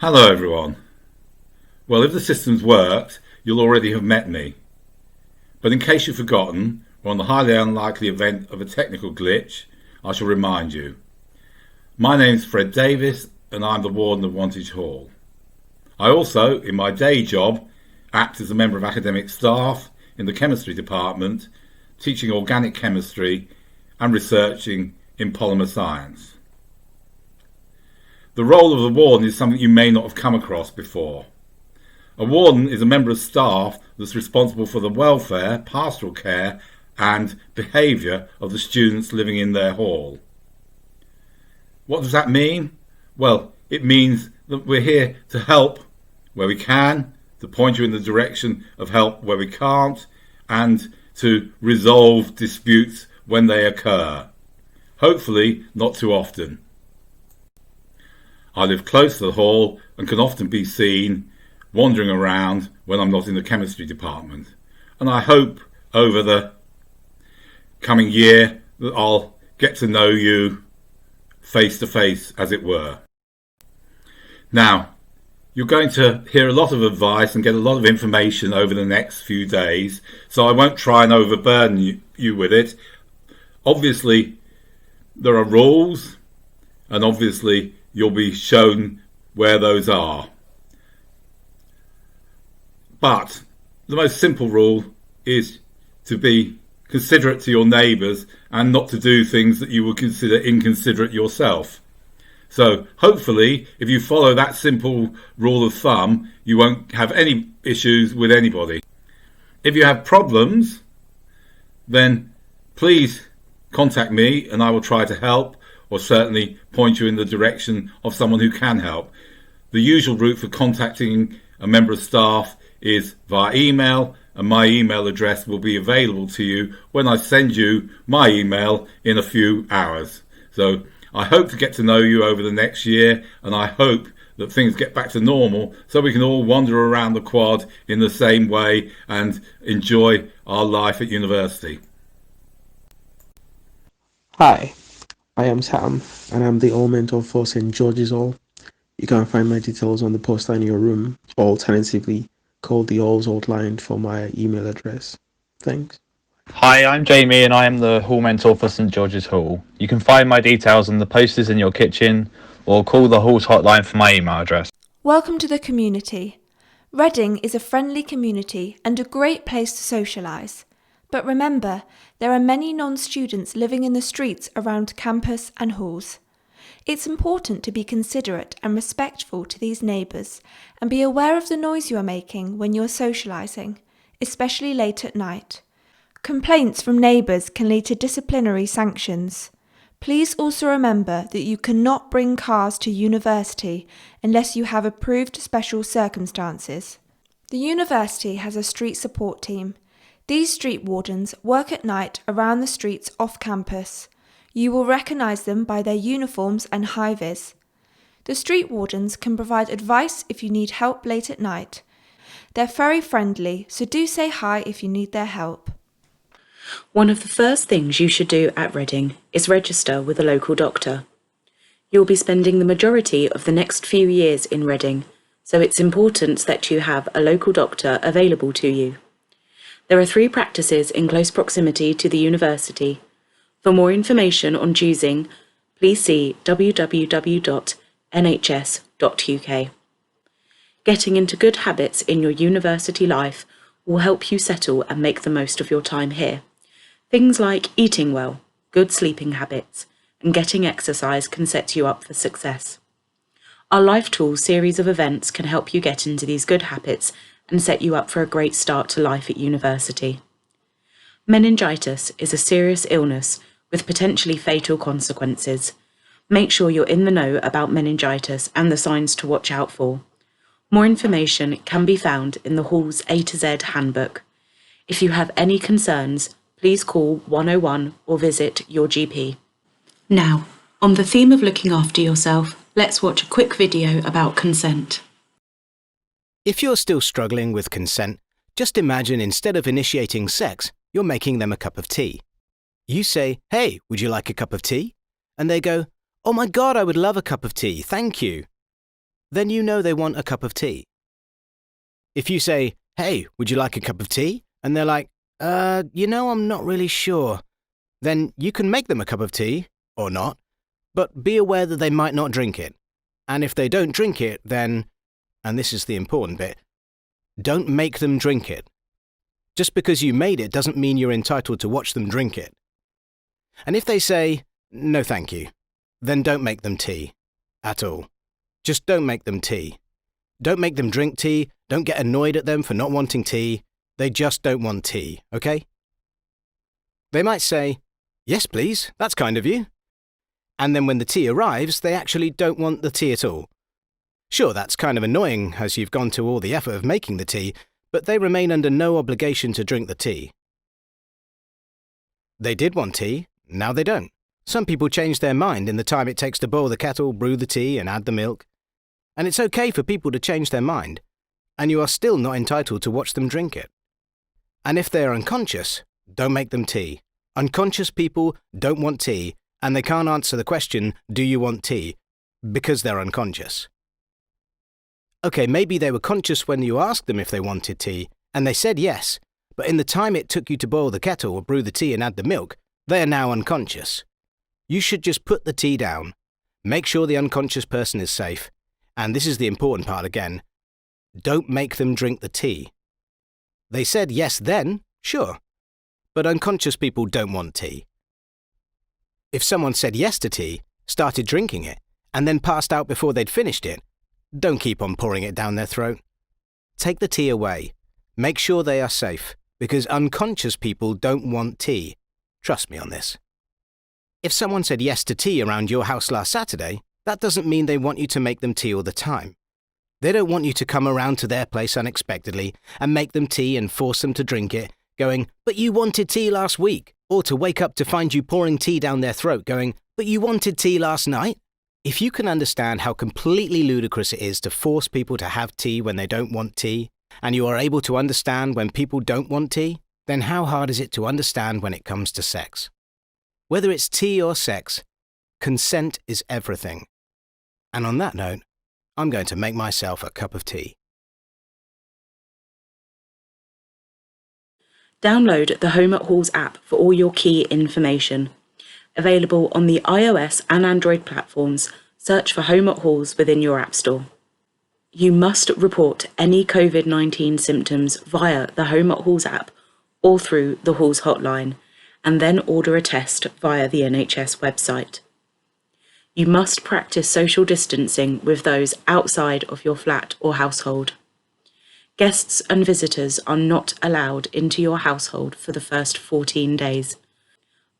Hello everyone. Well, if the system's worked, you'll already have met me. But in case you've forgotten, or on the highly unlikely event of a technical glitch, I shall remind you. My name's Fred Davis and I'm the Warden of Wantage Hall. I also, in my day job, act as a member of academic staff in the chemistry department, teaching organic chemistry and researching in polymer science. The role of the warden is something you may not have come across before. A warden is a member of staff that's responsible for the welfare, pastoral care and behaviour of the students living in their hall. What does that mean? Well, it means that we're here to help where we can, to point you in the direction of help where we can't, and to resolve disputes when they occur. Hopefully not too often. I live close to the hall and can often be seen wandering around when I'm not in the chemistry department. And I hope over the coming year that I'll get to know you face to face, as it were. Now, you're going to hear a lot of advice and get a lot of information over the next few days, so I won't try and overburden you with it. Obviously, there are rules, and obviously you'll be shown where those are. But the most simple rule is to be considerate to your neighbours and not to do things that you would consider inconsiderate yourself. So hopefully, if you follow that simple rule of thumb, you won't have any issues with anybody. If you have problems, then please contact me and I will try to help, or certainly point you in the direction of someone who can help. The usual route for contacting a member of staff is via email, and my email address will be available to you when I send you my email in a few hours. So I hope to get to know you over the next year, and I hope that things get back to normal so we can all wander around the quad in the same way and enjoy our life at university. Hi, I am Sam, and I'm the Hall Mentor for St. George's Hall. You can find my details on the poster in your room, or alternatively, call the halls outlined for my email address. Thanks. Hi, I'm Jamie and I am the Hall Mentor for St George's Hall. You can find my details on the posters in your kitchen or call the Hall's hotline for my email address. Welcome to the community. Reading is a friendly community and a great place to socialise. But remember, there are many non-students living in the streets around campus and halls. It's important to be considerate and respectful to these neighbours and be aware of the noise you are making when you're socialising, especially late at night. Complaints from neighbours can lead to disciplinary sanctions. Please also remember that you cannot bring cars to university unless you have approved special circumstances. The university has a street support team. These street wardens work at night around the streets off campus. You will recognise them by their uniforms and high-vis. The street wardens can provide advice if you need help late at night. They're very friendly, so do say hi if you need their help. One of the first things you should do at Reading is register with a local doctor. You'll be spending the majority of the next few years in Reading, so it's important that you have a local doctor available to you. There are 3 practices in close proximity to the university. For more information on choosing, please see www.nhs.uk. Getting into good habits in your university life will help you settle and make the most of your time here. Things like eating well, good sleeping habits, and getting exercise can set you up for success. Our Life Tools series of events can help you get into these good habits and set you up for a great start to life at university. Meningitis is a serious illness with potentially fatal consequences. Make sure you're in the know about meningitis and the signs to watch out for. More information can be found in the Hall's A to Z handbook. If you have any concerns, please call 101 or visit your GP. Now, on the theme of looking after yourself, let's watch a quick video about consent. If you're still struggling with consent, just imagine instead of initiating sex, you're making them a cup of tea. You say, "Hey, would you like a cup of tea?" And they go, "Oh my God, I would love a cup of tea, thank you." then you know they want a cup of tea. If you say, "Hey, would you like a cup of tea?" and they're like, I'm not really sure," then you can make them a cup of tea, or not, but be aware that they might not drink it. And if they don't drink it, then, and this is the important bit, don't make them drink it. Just because you made it doesn't mean you're entitled to watch them drink it. And if they say, "No thank you," then don't make them tea. At all. Just don't make them tea. Don't make them drink tea, don't get annoyed at them for not wanting tea. They just don't want tea, okay? They might say, "Yes please, that's kind of you." And then when the tea arrives, they actually don't want the tea at all. Sure, that's kind of annoying as you've gone to all the effort of making the tea, but they remain under no obligation to drink the tea. They did want tea, now they don't. Some people change their mind in the time it takes to boil the kettle, brew the tea, and add the milk. And it's okay for people to change their mind, and you are still not entitled to watch them drink it. And if they are unconscious, don't make them tea. Unconscious people don't want tea, and they can't answer the question, "Do you want tea?" because they're unconscious. Okay, maybe they were conscious when you asked them if they wanted tea, and they said yes, but in the time it took you to boil the kettle or brew the tea and add the milk, they are now unconscious. You should just put the tea down, make sure the unconscious person is safe, and this is the important part again, don't make them drink the tea. They said yes then, sure, but unconscious people don't want tea. If someone said yes to tea, started drinking it, and then passed out before they'd finished it, don't keep on pouring it down their throat. Take the tea away. Make sure they are safe, because unconscious people don't want tea. Trust me on this. If someone said yes to tea around your house last Saturday, that doesn't mean they want you to make them tea all the time. They don't want you to come around to their place unexpectedly and make them tea and force them to drink it, going, "But you wanted tea last week," or to wake up to find you pouring tea down their throat going, "But you wanted tea last night." If you can understand how completely ludicrous it is to force people to have tea when they don't want tea, and you are able to understand when people don't want tea, then how hard is it to understand when it comes to sex? Whether it's tea or sex, consent is everything. And on that note, I'm going to make myself a cup of tea. Download the Home at Halls app for all your key information. Available on the iOS and Android platforms, search for Home at Halls within your App Store. You must report any COVID-19 symptoms via the Home at Halls app or through the Halls hotline, and then order a test via the NHS website. You must practice social distancing with those outside of your flat or household. Guests and visitors are not allowed into your household for the first 14 days.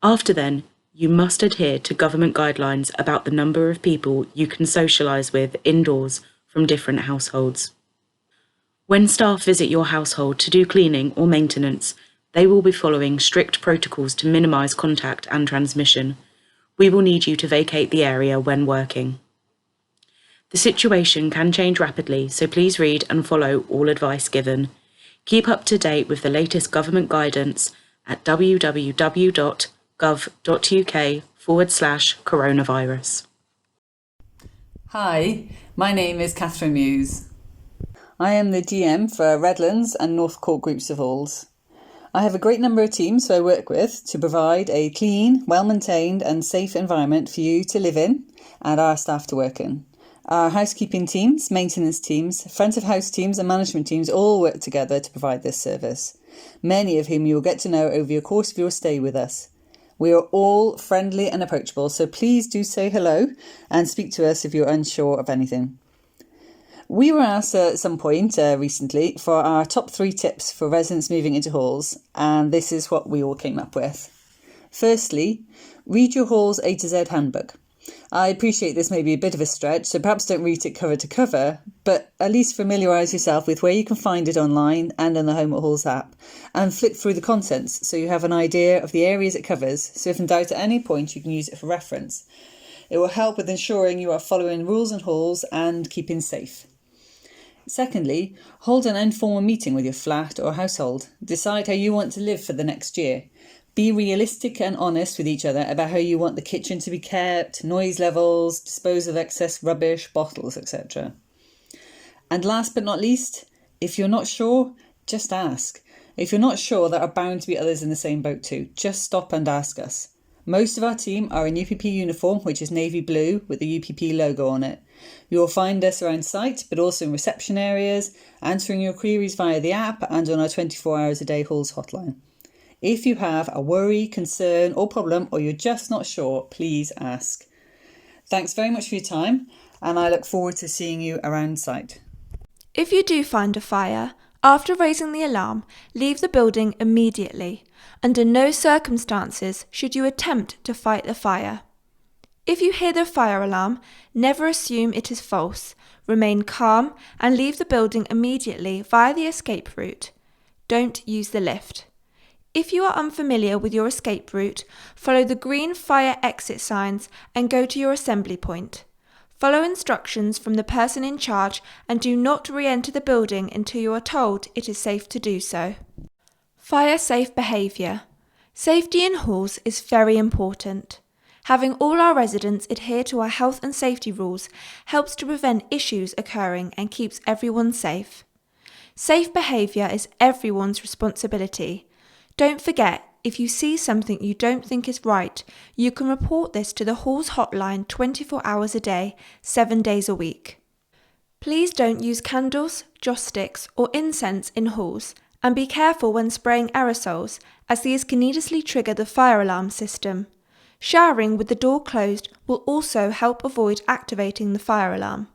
After then, you must adhere to government guidelines about the number of people you can socialise with indoors from different households. When staff visit your household to do cleaning or maintenance, they will be following strict protocols to minimise contact and transmission. We will need you to vacate the area when working. The situation can change rapidly, so please read and follow all advice given. Keep up to date with the latest government guidance at www.gov.uk/coronavirus. Hi, my name is Catherine Muse. I am the GM for Redlands and North Court Groups of Halls. I have a great number of teams who I work with to provide a clean, well-maintained and safe environment for you to live in and our staff to work in. Our housekeeping teams, maintenance teams, front of house teams and management teams all work together to provide this service, many of whom you will get to know over the course of your stay with us. We are all friendly and approachable, so please do say hello and speak to us if you're unsure of anything. We were asked at some point recently for our top 3 tips for residents moving into halls, and this is what we all came up with. Firstly, read your hall's A to Z handbook. I appreciate this may be a bit of a stretch, so perhaps don't read it cover to cover, but at least familiarise yourself with where you can find it online and in the Home at Halls app, and flick through the contents so you have an idea of the areas it covers, so if in doubt at any point you can use it for reference. It will help with ensuring you are following rules in halls and keeping safe. Secondly, hold an informal meeting with your flat or household. Decide how you want to live for the next year. Be realistic and honest with each other about how you want the kitchen to be kept, noise levels, dispose of excess rubbish, bottles, etc. And last but not least, if you're not sure, just ask. If you're not sure, there are bound to be others in the same boat too. Just stop and ask us. Most of our team are in UPP uniform, which is navy blue with the UPP logo on it. You will find us around site, but also in reception areas, answering your queries via the app and on our 24 hours a day Halls hotline. If you have a worry, concern or problem, or you're just not sure, please ask. Thanks very much for your time, and I look forward to seeing you around site. If you do find a fire, after raising the alarm, leave the building immediately. Under no circumstances should you attempt to fight the fire. If you hear the fire alarm, never assume it is false. Remain calm and leave the building immediately via the escape route. Don't use the lift. If you are unfamiliar with your escape route, follow the green fire exit signs and go to your assembly point. Follow instructions from the person in charge and do not re-enter the building until you are told it is safe to do so. Fire safe behaviour. Safety in halls is very important. Having all our residents adhere to our health and safety rules helps to prevent issues occurring and keeps everyone safe. Safe behaviour is everyone's responsibility. Don't forget, if you see something you don't think is right, you can report this to the Halls hotline 24 hours a day, 7 days a week. Please don't use candles, joss sticks or incense in halls, and be careful when spraying aerosols, as these can needlessly trigger the fire alarm system. Showering with the door closed will also help avoid activating the fire alarm.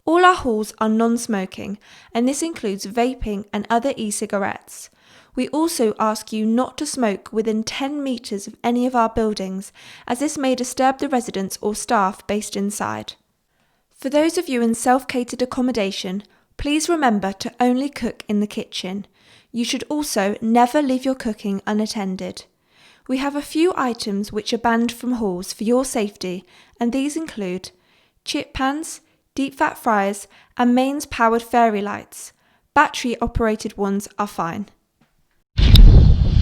All our halls are non-smoking, and this includes vaping and other e-cigarettes. We also ask you not to smoke within 10 metres of any of our buildings, as this may disturb the residents or staff based inside. For those of you in self-catered accommodation, please remember to only cook in the kitchen. You should also never leave your cooking unattended. We have a few items which are banned from halls for your safety, and these include chip pans, deep fat fryers and mains powered fairy lights. Battery operated ones are fine.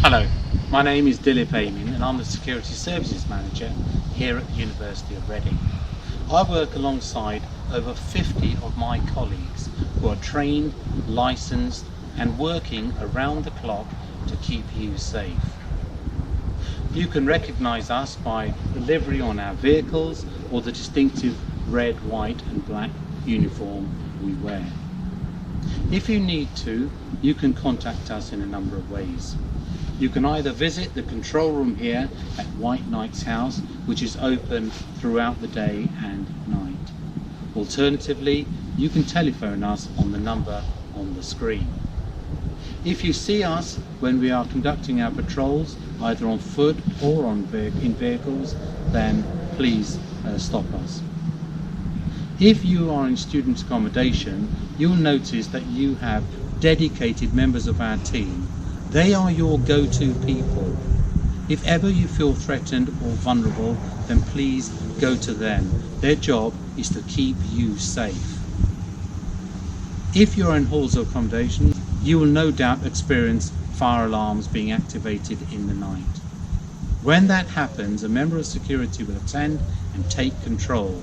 Hello, my name is Dilip Amin and I'm the Security Services Manager here at the University of Reading. I work alongside over 50 of my colleagues who are trained, licensed and working around the clock to keep you safe. You can recognise us by the livery on our vehicles or the distinctive red, white and black uniform we wear. If you need to, you can contact us in a number of ways. You can either visit the control room here at White Knight's house, which is open throughout the day and night. Alternatively, you can telephone us on the number on the screen. If you see us when we are conducting our patrols, either on foot or in vehicles, then please stop us. If you are in student accommodation, you'll notice that you have dedicated members of our team. They are your go-to people. If ever you feel threatened or vulnerable, then please go to them. Their job is to keep you safe. If you're in halls of accommodation, you will no doubt experience fire alarms being activated in the night. When that happens, a member of security will attend and take control.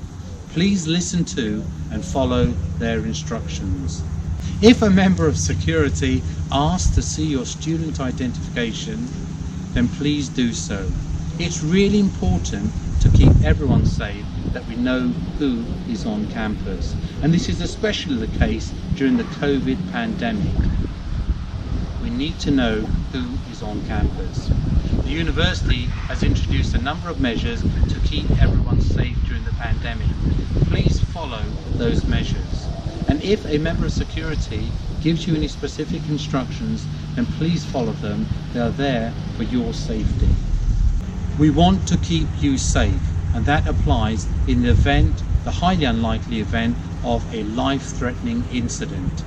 Please listen to and follow their instructions. If a member of security asks to see your student identification, then please do so. It's really important to keep everyone safe that we know who is on campus. And this is especially the case during the COVID pandemic. We need to know who is on campus. The university has introduced a number of measures to keep everyone safe during the pandemic. Please follow those measures. And if a member of security gives you any specific instructions, then please follow them. They are there for your safety. We want to keep you safe, and that applies in the event, the highly unlikely event, of a life-threatening incident.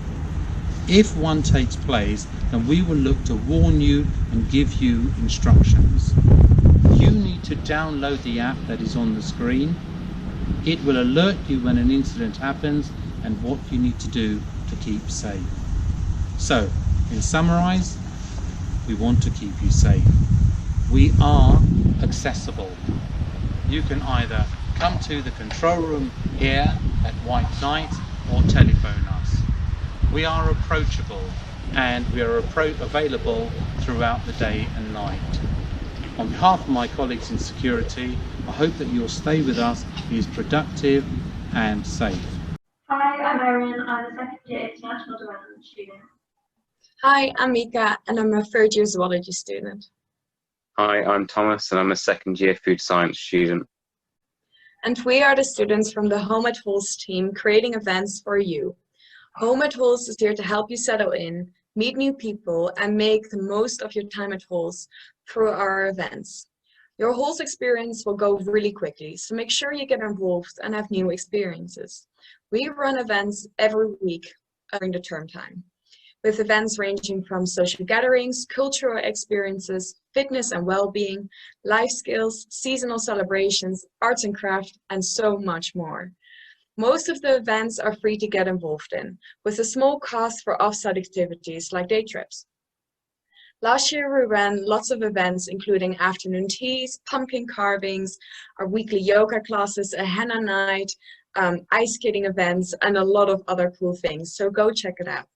If one takes place, then we will look to warn you and give you instructions. You need to download the app that is on the screen. It will alert you when an incident happens and what you need to do to keep safe. So, in summarise, we want to keep you safe. We are accessible. You can either come to the control room here at White Knight or telephone us. We are approachable and we are available throughout the day and night. On behalf of my colleagues in security, I hope that you'll stay with us, be as productive and safe. Hi, I'm Erin. I'm a second year international development student. Hi, I'm Mika and I'm a third year zoology student. Hi, I'm Thomas and I'm a second year food science student. And we are the students from the Home at Halls team creating events for you. Home at Halls is here to help you settle in, meet new people and make the most of your time at Halls through our events. Your Halls experience will go really quickly, so make sure you get involved and have new experiences. We run events every week during the term time, with events ranging from social gatherings, cultural experiences, fitness and well-being, life skills, seasonal celebrations, arts and crafts, and so much more. Most of the events are free to get involved in, with a small cost for off-site activities like day trips. Last year we ran lots of events including afternoon teas, pumpkin carvings, our weekly yoga classes, a henna night, ice skating events, and a lot of other cool things, so go check it out.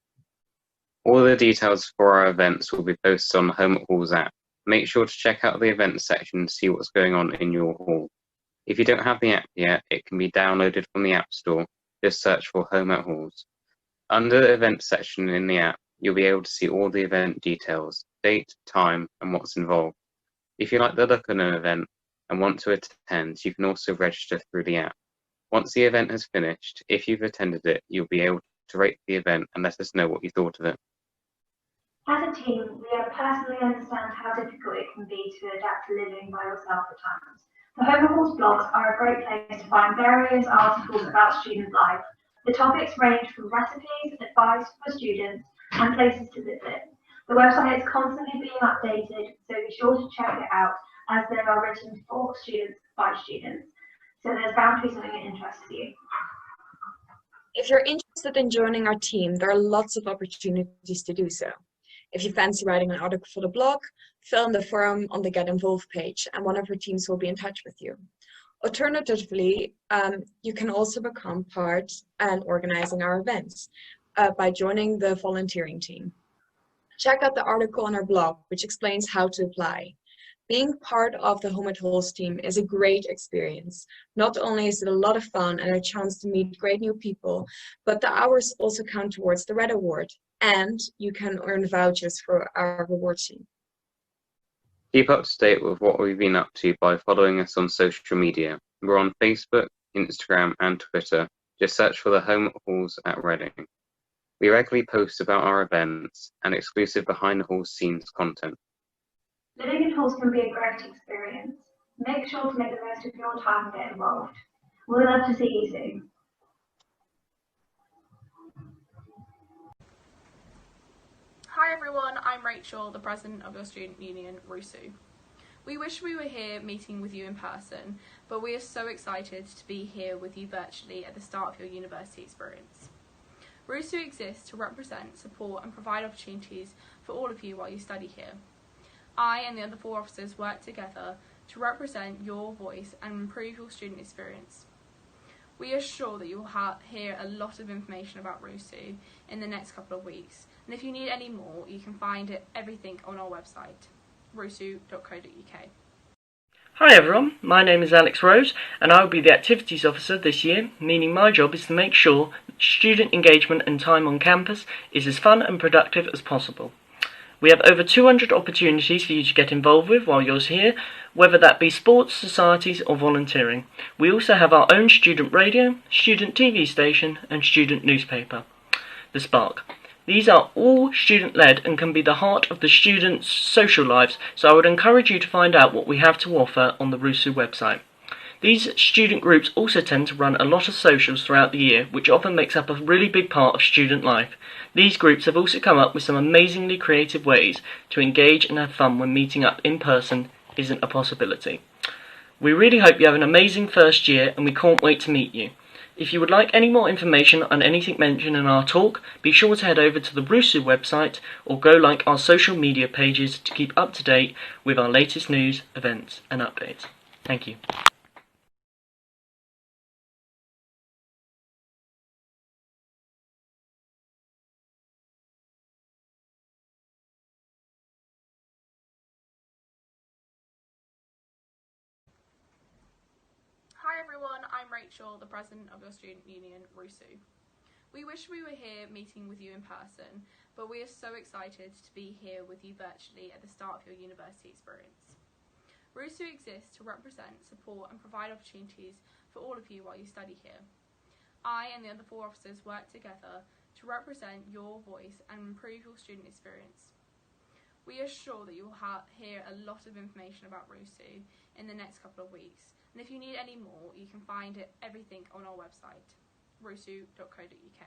All the details for our events will be posted on the Home at Halls app. Make sure to check out the events section to see what's going on in your hall. If you don't have the app yet, it can be downloaded from the App Store. Just search for Home at Halls. Under the events section in the app, you'll be able to see all the event details, date, time, and what's involved. If you like the look of an event and want to attend, you can also register through the app. Once the event has finished, if you've attended it, you'll be able to rate the event and let us know what you thought of it. As a team, we personally understand how difficult it can be to adapt to living by yourself at times. The Home at Halls blogs are a great place to find various articles about student life. The topics range from recipes, advice for students, and places to visit. The website is constantly being updated, so be sure to check it out, as they are written for students by students. So there's bound to be something that interests you. If you're interested in joining our team, there are lots of opportunities to do so. If you fancy writing an article for the blog, fill in the form on the Get Involved page and one of our teams will be in touch with you. Alternatively, you can also become part and organizing our events by joining the volunteering team. Check out the article on our blog, which explains how to apply. Being part of the Home at Halls team is a great experience. Not only is it a lot of fun and a chance to meet great new people, but the hours also count towards the Red Award, and you can earn vouchers for our reward team. Keep up to date with what we've been up to by following us on social media. We're on Facebook, Instagram, and Twitter. Just search for the Home at Halls at Reading. We regularly post about our events and exclusive behind the halls scenes content. Living in halls can be a great experience. Make sure to make the most of your time and get involved. We'd love to see you soon. Hi everyone, I'm Rachel, the President of your Student Union, RUSU. We wish we were here meeting with you in person, but we are so excited to be here with you virtually at the start of your university experience. RUSU exists to represent, support and provide opportunities for all of you while you study here. I and the other 4 officers work together to represent your voice and improve your student experience. We are sure that you will hear a lot of information about RUSU in the next couple of weeks, and if you need any more, you can find everything on our website, rusu.co.uk. Hi everyone, my name is Alex Rose and I will be the Activities Officer this year, meaning my job is to make sure that student engagement and time on campus is as fun and productive as possible. We have over 200 opportunities for you to get involved with while you're here, whether that be sports, societies or volunteering. We also have our own student radio, student TV station and student newspaper, The Spark. These are all student-led and can be the heart of the students' social lives, so I would encourage you to find out what we have to offer on the RUSU website. These student groups also tend to run a lot of socials throughout the year, which often makes up a really big part of student life. These groups have also come up with some amazingly creative ways to engage and have fun when meeting up in person isn't a possibility. We really hope you have an amazing first year and we can't wait to meet you. If you would like any more information on anything mentioned in our talk, be sure to head over to the RUSU website or go like our social media pages to keep up to date with our latest news, events and updates. Thank you. everyone, I'm Rachel, the President of your Student Union, RUSU. We wish we were here meeting with you in person, but we are so excited to be here with you virtually at the start of your university experience. RUSU exists to represent, support and provide opportunities for all of you while you study here. I and the other 4 officers work together to represent your voice and improve your student experience. We are sure that you will hear a lot of information about RUSU in the next couple of weeks, and if you need any more, you can find everything on our website, rusu.co.uk.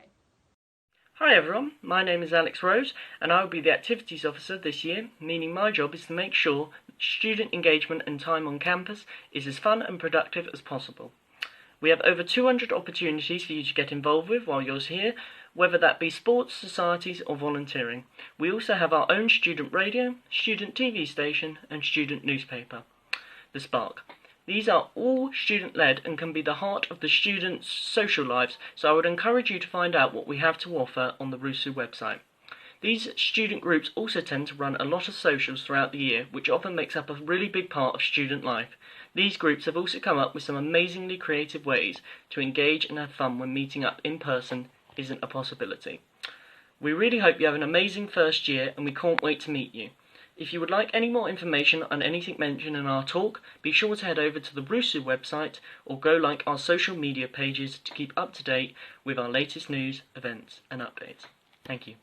Hi everyone, my name is Alex Rose and I will be the Activities Officer this year, meaning my job is to make sure that student engagement and time on campus is as fun and productive as possible. We have over 200 opportunities for you to get involved with while you're here, whether that be sports, societies or volunteering. We also have our own student radio, student TV station and student newspaper, The Spark. These are all student-led and can be the heart of the students' social lives, so I would encourage you to find out what we have to offer on the RUSU website. These student groups also tend to run a lot of socials throughout the year, which often makes up a really big part of student life. These groups have also come up with some amazingly creative ways to engage and have fun when meeting up in person isn't a possibility. We really hope you have an amazing first year and we can't wait to meet you. If you would like any more information on anything mentioned in our talk, be sure to head over to the RUSU website or go like our social media pages to keep up to date with our latest news, events and updates. Thank you.